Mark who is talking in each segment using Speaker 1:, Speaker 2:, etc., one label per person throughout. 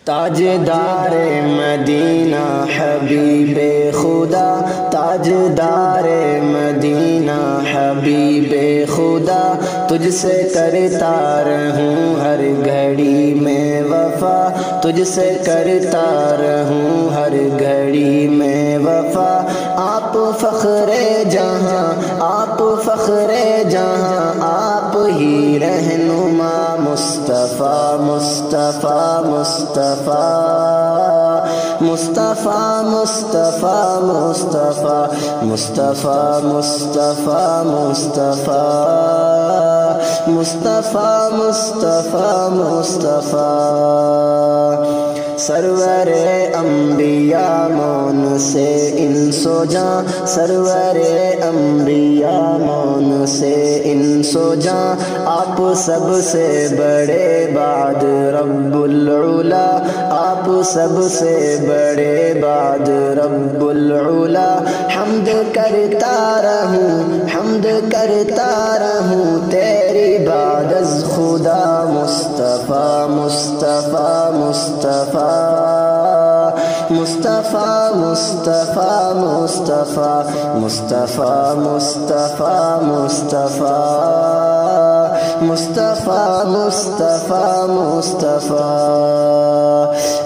Speaker 1: تاجدار مدینہ حبیب خدا، تاجدار مدینہ حبیب خدا، تجھ سے کرتا رہوں ہر گھڑی میں وفا، تجھ سے کرتا رہوں ہر گھڑی میں وفا۔ آپ فخر جہاں، آپ فخر جہاں، آپ ہی رہنما مصطفیٰ مصطفیٰ مصطفیٰ مصطفیٰ مصطفیٰ مصطفیٰ مصطفیٰ مصطفیٰ مصطفیٰ مصطفیٰ مصطفیٰ مصطفیٰ۔ سرور انبیاء مون سے انس و جاں، سرور انبیاء مون سے انس و جاں، آپ سب سے بڑے بعد رب العلا، آپ سب سے بڑے بعد رب العلا۔ حمد کرتا رہوں، حمد کرتا رہوں تیری بعد از خدا، مصطفیٰ مصطفیٰ مصطفیٰ مصطفیٰ مصطفیٰ مصطفیٰ مصطفیٰ مصطفیٰ مصطفیٰ مصطفیٰ مصطفیٰ مصطفیٰ۔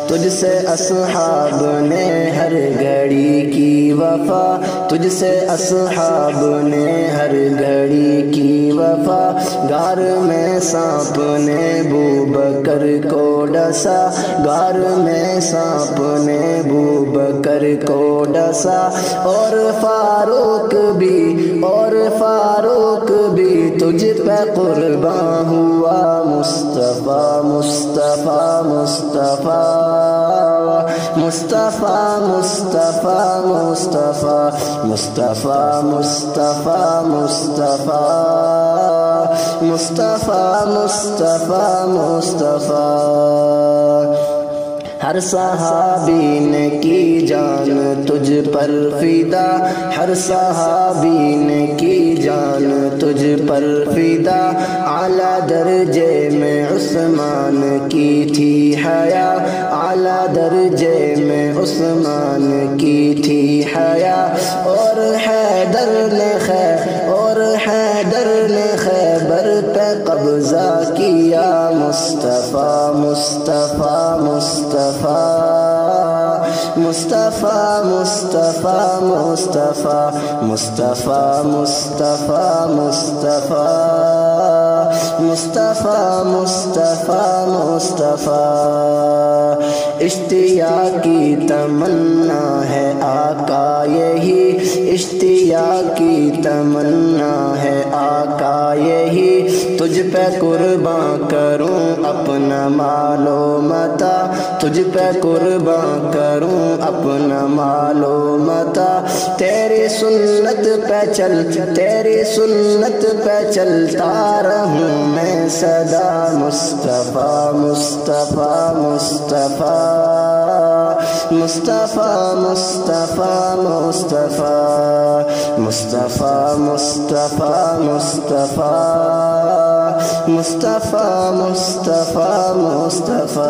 Speaker 1: تجھ سے اصحاب نے ہر گھڑی کی وفا، تجھ سے اصحاب نے ہر گھڑی کی وفا۔ غار میں سانپ نے بوبکر کو ڈسا، غار میں سانپ نے بوبکر کو ڈسا، اور فاروق بھی، اور فاروق بھی تجھ پہ قرباں ہوا، مصطفیٰ مصطفیٰ مصطفیٰ مصطفیٰ مصطفیٰ مصطفیٰ مصطفیٰ مصطفیٰ مصطفیٰ مصطفیٰ مصطفیٰ مصطفیٰ۔ ہر صحابی نے کی جان تجھ پر فدا، ہر صحابی نے کی جان تجھ پر فدا۔ اعلیٰ درجے میں عثمان کی تھی حیا، اعلیٰ درجے میں عثمان کی تھی حیا، اور حیدر نے حیدر نے خیبر پہ قبضہ کیا، مصطفیٰ مصطفیٰ مصطفیٰ مصطفیٰ مصطفیٰ مصطفیٰ مصطفیٰ مصطفیٰ مصطفیٰ مصطفیٰ مصطفیٰ مصطفیٰ۔ اشتیاقی تمنا ہے آقا یہی، اشتیاقی تمنا ہے آقا یہی، تجھ پہ قرباں کروں اپنا مال و متا، تجھ پہ قرباں کروں اپنا مال و متا۔ تیری سنت پہ چل، تیری سنت پہ چلتا رہوں میں سدا، مصطفیٰ مصطفیٰ مصطفیٰ مصطفیٰ مصطفیٰ مصطفیٰ مصطفیٰ مصطفیٰ مصطفیٰ مصطفیٰ مصطفیٰ مصطفیٰ۔